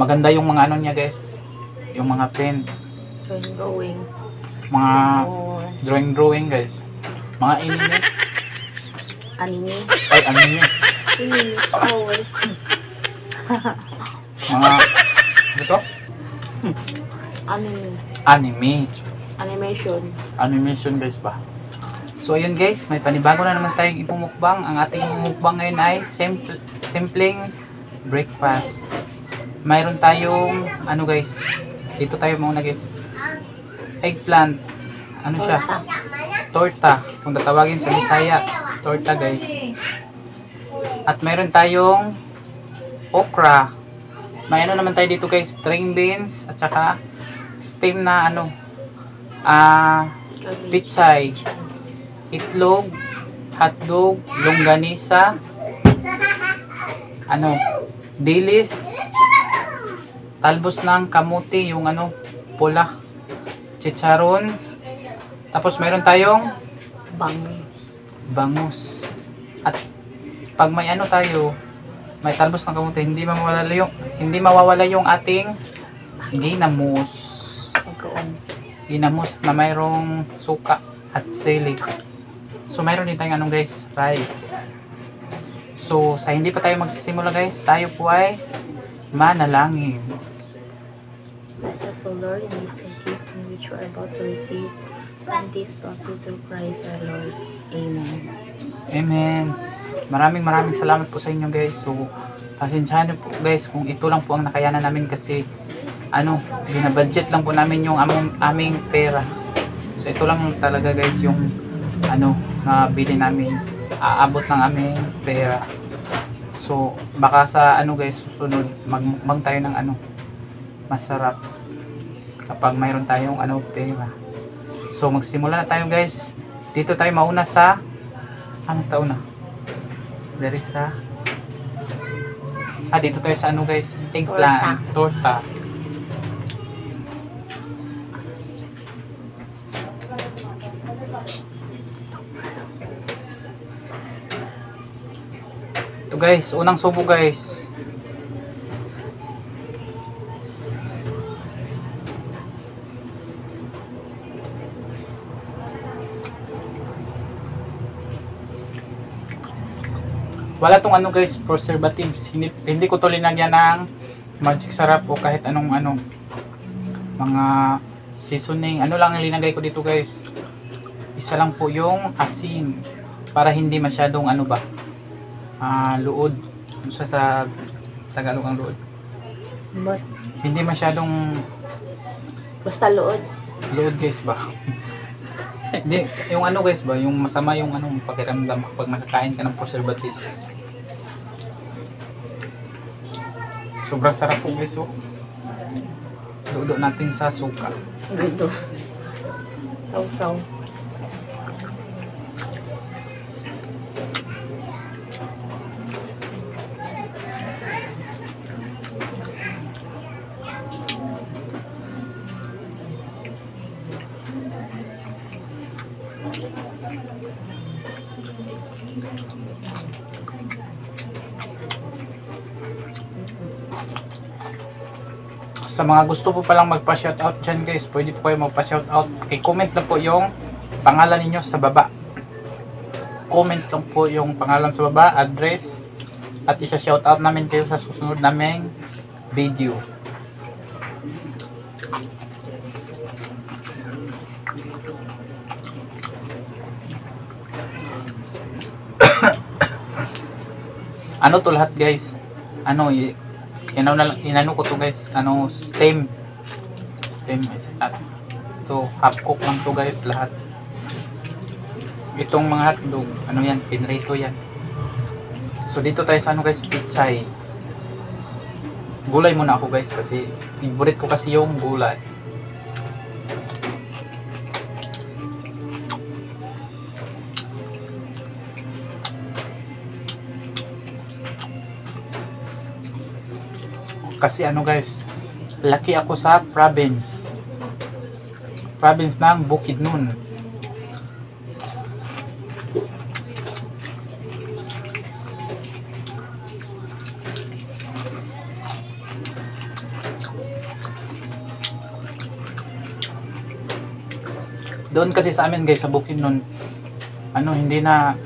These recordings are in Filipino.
maganda yung mga ano niya guys. Yung mga pen. Drawing. Mga drawing guys. Mga anime. Anime. Ay, anime. Anime. Oh, Mga, ito? anime. Anime. Animation. Animation guys ba. So ayun guys, may panibago na naman tayong ipumukbang. Ang ating mukbang ngayon ay simpleng breakfast. Mayroon tayong ano guys, dito tayo muna guys, eggplant, ano siya, torta, kung tatawagin sa Bisaya, torta guys. At mayroon tayong okra. May ano naman tayo dito guys, string beans at saka steam na ano, pitsay, itlog, hotdog, longganisa, ano, dilis, talbos ng kamuti, yung ano, pula, chicharon, tapos mayroon tayong bangus. At pag may ano tayo, may talbos ng kamuti, hindi mawawala yung ating ginamos na mayroong suka at sili. So mayroon din tayong anong guys, rice. So sa hindi pa tayo magsisimula guys, tayo po ay manalangin. Bless us, O Lord, in this thy gift in which we are about to receive. And this baptism through Christ our Lord. Amen. Amen. Maraming salamat po sa inyo guys. So pasensyahan niyo po guys kung ito lang po ang nakayanan namin kasi ano, binabudget lang po namin yung aming pera. So ito lang talaga guys yung ano na bili namin, aabot ng aming pera. So baka sa ano guys, susunod magmukbang tayo ng ano masarap kapag mayroon tayong ano pera. So magsimula na tayo guys. Dito tayo mauna sa anong taon na? Dari sa dito tayo sa ano guys, eggplant, torta. Ito guys, unang subo guys. Wala tong ano guys, preservatives. Hindi ko to linagyan ng magic sarap o kahit anong ano mga seasoning. Ano lang ang linagay ko dito guys, isa lang po yung asin para hindi masyadong ano ba, luod. Ano siya sa Tagalog ang luod? But, Hindi masyadong basta luod. luod guys ba. Hindi, yung ano guys ba, yung masama yung ano pakiramdam pag nakakain ka ng preservative. Sobrang sarap po guys oh. Dudo natin sa suka. Ito. Saw-saw. Sa mga gusto po palang magpa-shoutout dyan guys, pwede po kayo magpa-shoutout. Okay, comment lang po yung pangalan ninyo sa baba. Comment lang po yung pangalan sa baba, address, at isa-shoutout namin kayo sa susunod naming video. Ano to lahat guys? Ano inano ko to guys, ano steam is at to half cook lang to guys lahat. Itong mga hotdog, ano yan, pinrito yan. So dito tayo sa ano guys, pitsay. Gulay muna ako guys kasi favorite ko kasi yung gulay. Kasi ano guys, laki ako sa province ng Bukidnon. Doon kasi sa amin guys, sa Bukidnon, ano, hindi na,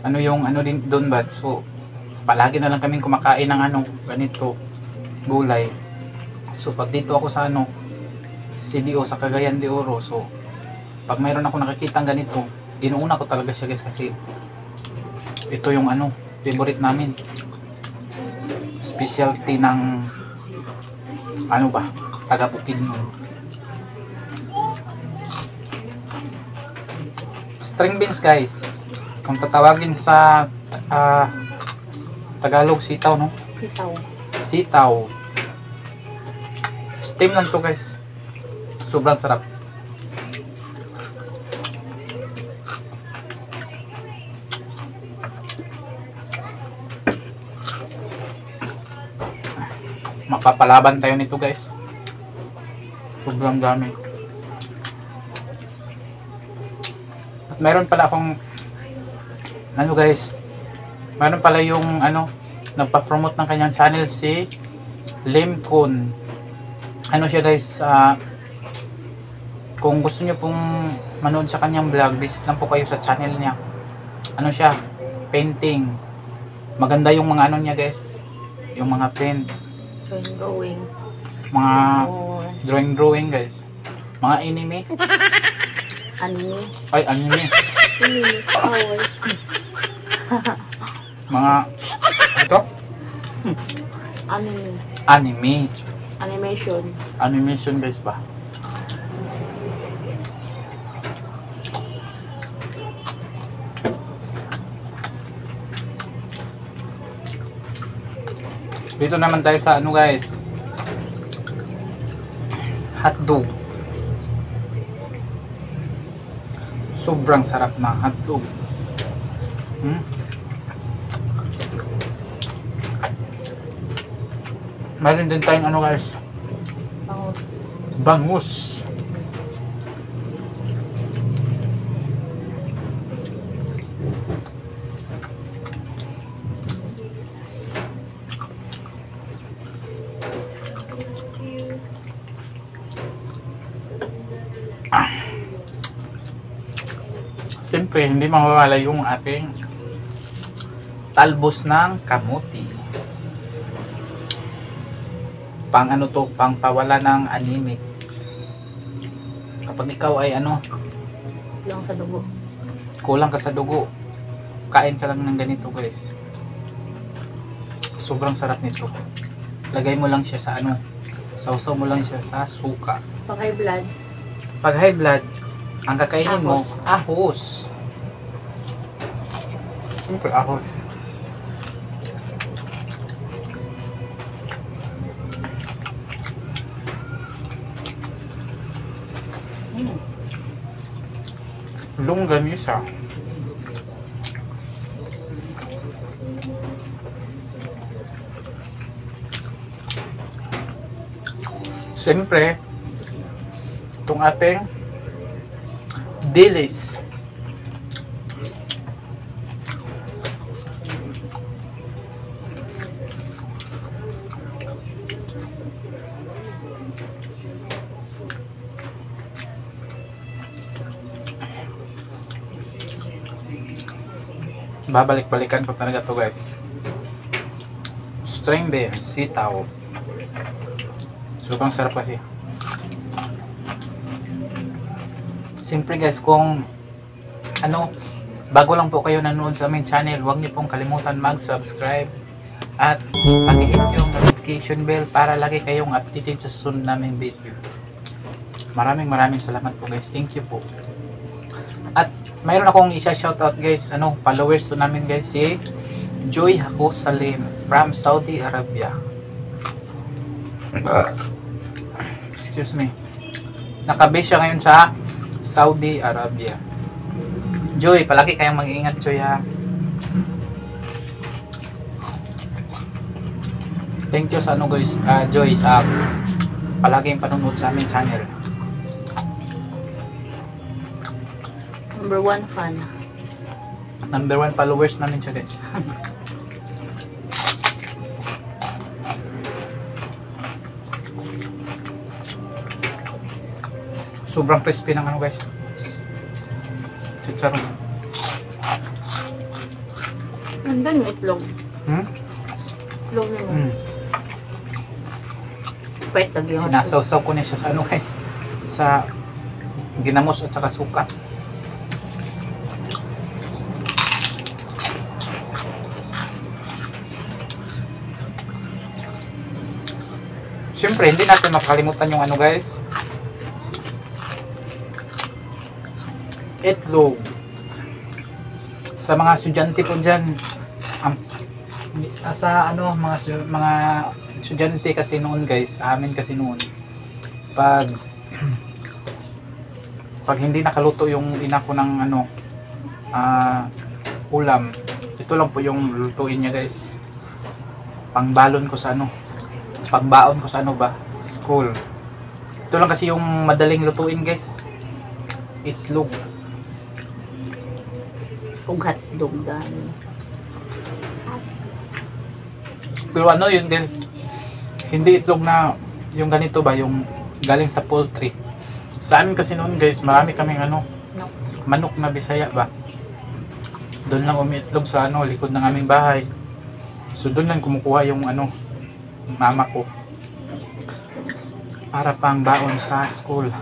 ano yung, ano din doon ba? So, palagi na lang kaming kumakain ng ano, ganito, gulay. So, pag dito ako sa ano, CDO, sa Cagayan de Oro, so, pag mayroon ako nakikita ganito, inuuna ko talaga siya guys kasi ito yung ano, favorite namin. Specialty ng, ano ba, taga Bukidnon. String beans guys, kung tatawagin sa Tagalog, sitaw, no? Pitaw. Sitaw. Steam lang to guys, sobrang sarap. Mapapalaban tayo nito guys, sobrang dami. At mayroon pala akong ano guys, mayroon pala yung ano, nagpa-promote ng kanyang channel si Limcon. Ano siya guys, kung gusto niyo pong manood sa kanyang vlog, visit lang po kayo sa channel niya. Ano siya, painting. Maganda yung mga ano niya guys, yung mga paint, Drawing. mga Oh, drawing guys, mga anime. anime. Ay, anime. Anime. Away. Mga ito, Anime. anime. Animation. Animation guys ba. Dito naman tayo sa ano guys, hotdog. Sobrang sarap na hotdog. Meron din tayong ano guys, Bangus. bangus. Siyempre, hindi mawawala yung ating talbos ng kamuti. Pang ano to, pang pawala ng anemic. Kapag ikaw ay ano, Lang sa dugo. kulang ka sa dugo, kain ka lang ng ganito guys. Sobrang sarap nito. Lagay mo lang siya sa ano, sausaw mo lang siya sa suka. Pag high blood, Pag high blood, ang kakainin mo, Ahos. ahos. Siyempre ahos. Longganisa. Siyempre, itong ating dilis. Babalik-balikan ko talaga to guys. String beans, sitaw. Sobrang sarap kasi. Siyempre guys, kung ano, bago lang po kayo nanood sa aming channel, huwag niyo pong kalimutan mag-subscribe at paki-hit yung notification bell para lagi kayong updated sa susunod naming video. Maraming salamat po guys. Thank you po. At mayroon akong isa-shoutout guys, ano, followers to namin guys, si Joy Hako Salim from Saudi Arabia. Excuse me. Nakabase siya ngayon sa Saudi Arabia. Joy, palagi kayong mag-iingat Joy ha. Thank you sa ano guys, Joy, sa palaging panonood sa aming channel. number 1 fan. Number 1 followers namin siya guys. Sobrang crispy ng ano guys. Chicharon. Ganda yung itlog. Itlog mo. Pwede lagi yung Sinasawsaw ko na siya sa ano guys. Sa ginamos at saka suka. Siyempre, hindi natin makakalimutan yung ano guys. Itlog. Sa mga estudyante po dyan, sa ano, mga estudyante kasi noon guys, sa amin kasi noon, pag hindi nakaluto yung ina ko ng ano, ulam, ito lang po yung lutuin niya guys. Pangbalon ko sa ano, pagbaon ko sa ano ba, school. Ito lang kasi yung madaling lutuin guys. Itlog. ugat dugdan. Pero ano yun guys, hindi itlog na yung ganito ba, yung galing sa poultry. Sa amin kasi noon guys, marami kaming ano, No. manok na Bisaya ba. Doon lang umiitlog sa ano, likod ng aming bahay. So doon lang kumukuha yung ano, mama ko. Para pang baon sa school.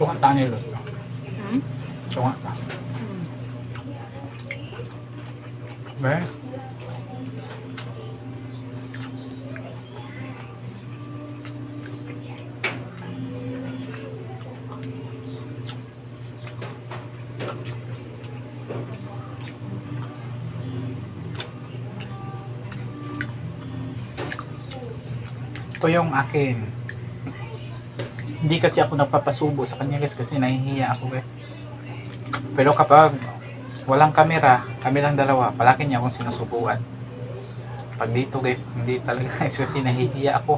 Tunga ta nilo. Tunga ta. Ba? Ito yung akin. Hindi kasi ako nagpapasubo sa kanya guys kasi nahihiya ako guys. Pero kapag walang kamera, kami lang dalawa, palagi niya akong sinusubuan. Pag dito guys, hindi talaga guys kasi nahihiya ako.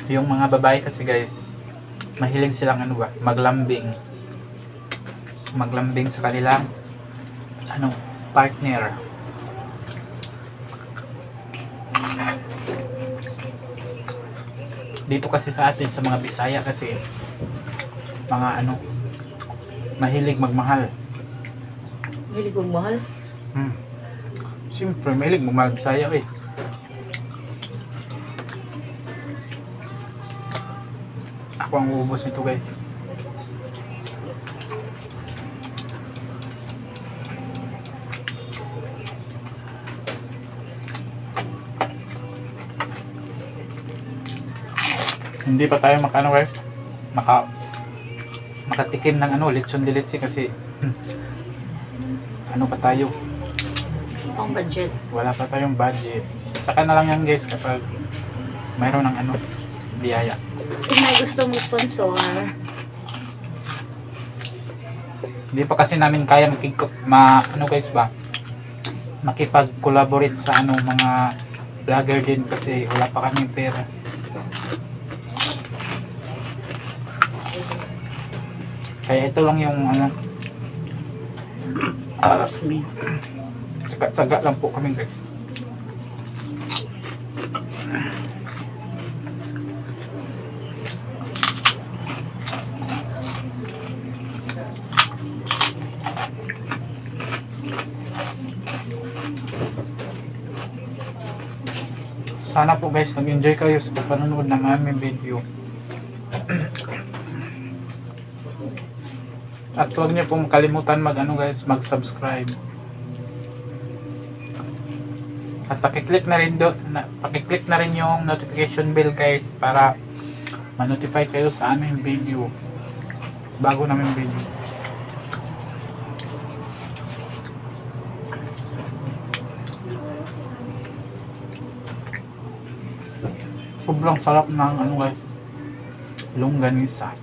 Yung mga babae kasi guys, mahilig silang ano ba, maglambing sa kanilang ano, partner. Dito kasi sa atin sa mga Bisaya kasi mga ano, mahilig magmahal. Mahilig kong mahal. Siyempre mahilig magmahal Bisaya eh. Ako ang uubos nito guys. Hindi pa tayo makano guys, makatikim ng ano, lechon de leche kasi ano pa tayo, Pang budget. wala pa tayong budget. Saka na lang yan guys kapag mayroon ng ano, biyaya. Kung may gusto mo sponsor, Hindi pa kasi namin kaya ano guys ba, makipag-collaborate sa ano, mga vlogger din kasi wala pa kaming pera. Kaya ito lang yung ano, tsaga-tsaga lang po kami guys. Sana po guys, nag-enjoy kayo sa panonood ng aming video. At huwag niyo pong kalimutan mag-subscribe. At pakiclick na rin yung notification bell guys para ma-notify kayo sa aming video. Bago namin video. Sobrang sarap ng ano guys, longganisa.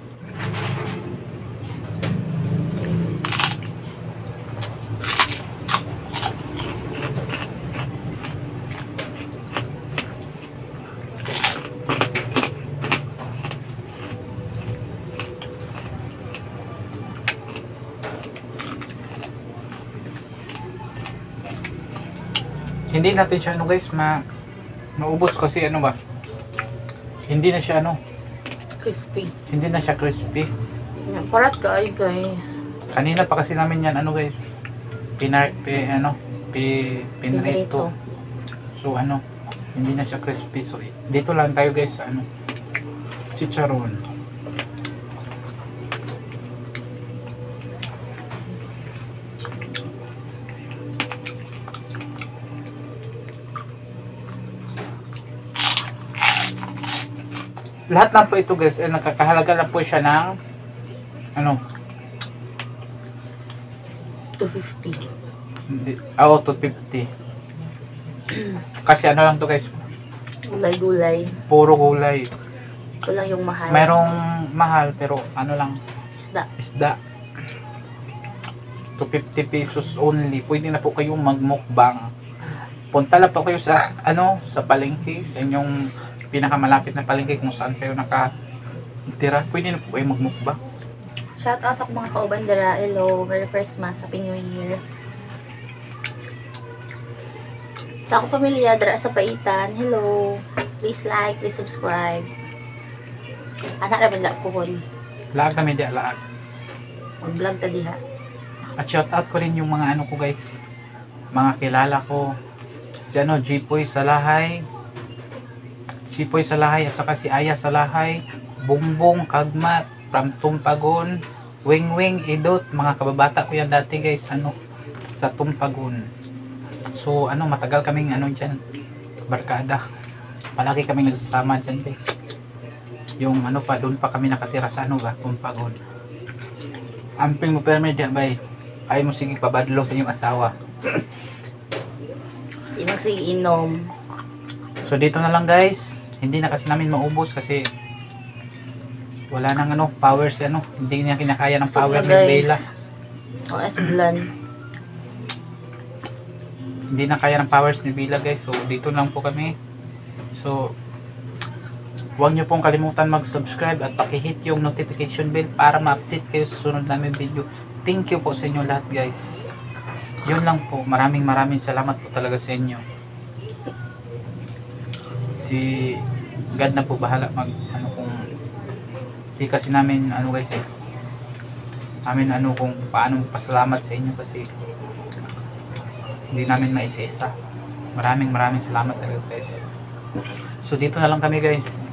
hindi natin siya ano guys, maubos kasi ano ba? Hindi na siya ano, Crispy. hindi na siya crispy. Yan, parat ka ay guys. Kanina pa kasi namin yan ano guys, pinrito. So ano, hindi na siya crispy. So dito lang tayo guys sa ano, chicharon. Lahat lang po ito guys, nakakahalaga lang po siya ng ano, 250. hindi, 250. Kasi ano lang to guys, Gulay-gulay. puro gulay. Ito lang yung mahal. Mayroong mahal pero ano lang, Isda. isda. 250 pesos only. Pwede na po kayong magmukbang. Punta lang po kayo sa ano, sa palengke, sa inyong pinakamalapit na palengke kung saan kayo nakatira. Pwede na po kayo magmukbang. Shout out sa mga kauban dira. Hello. Merry Christmas. Happy New Year. Sa akong pamilya dira sa Paitan. Hello. Please like, please subscribe. Anak ra bala ko hon. Laag na media, laag. Mag-vlog ta diha. At shout out ko rin yung mga ano ko guys, mga kilala ko. Si ano, Jipoy Salahay at saka si Aya Salahay, Bongbong Kagmat, from Tumpagon, Wing Idot, mga kababata ko yan dati guys, ano, sa Tumpagon. So ano, matagal kaming ano dyan, barkada. Palagi kaming nagsasama dyan guys. Yung ano pa, doon pa kami nakatira sa ano ba, Tumpagon. Amping mo perme diya bay. Ay mo sige pabadlo sa inyong asawa. Di mo si inom. So dito na lang guys. Hindi na kasi namin maubos kasi wala nang ano, power si ano. Hindi niya kinakaya ng power ni Bella. OS Blan. Hindi na kaya ng powers ni Bella guys. So dito lang po kami. So huwag nyo pong kalimutan mag-subscribe at pakihit yung notification bell para ma-update kayo sa sunod namin video. Thank you po sa inyo lahat guys. Yun lang po. Maraming salamat po talaga sa inyo. Si God na po bahala mag ano kung di kasi namin ano guys namin ano kung paano pasalamat sa inyo kasi hindi namin maisa-isa. Maraming salamat talaga guys. So dito na lang kami guys.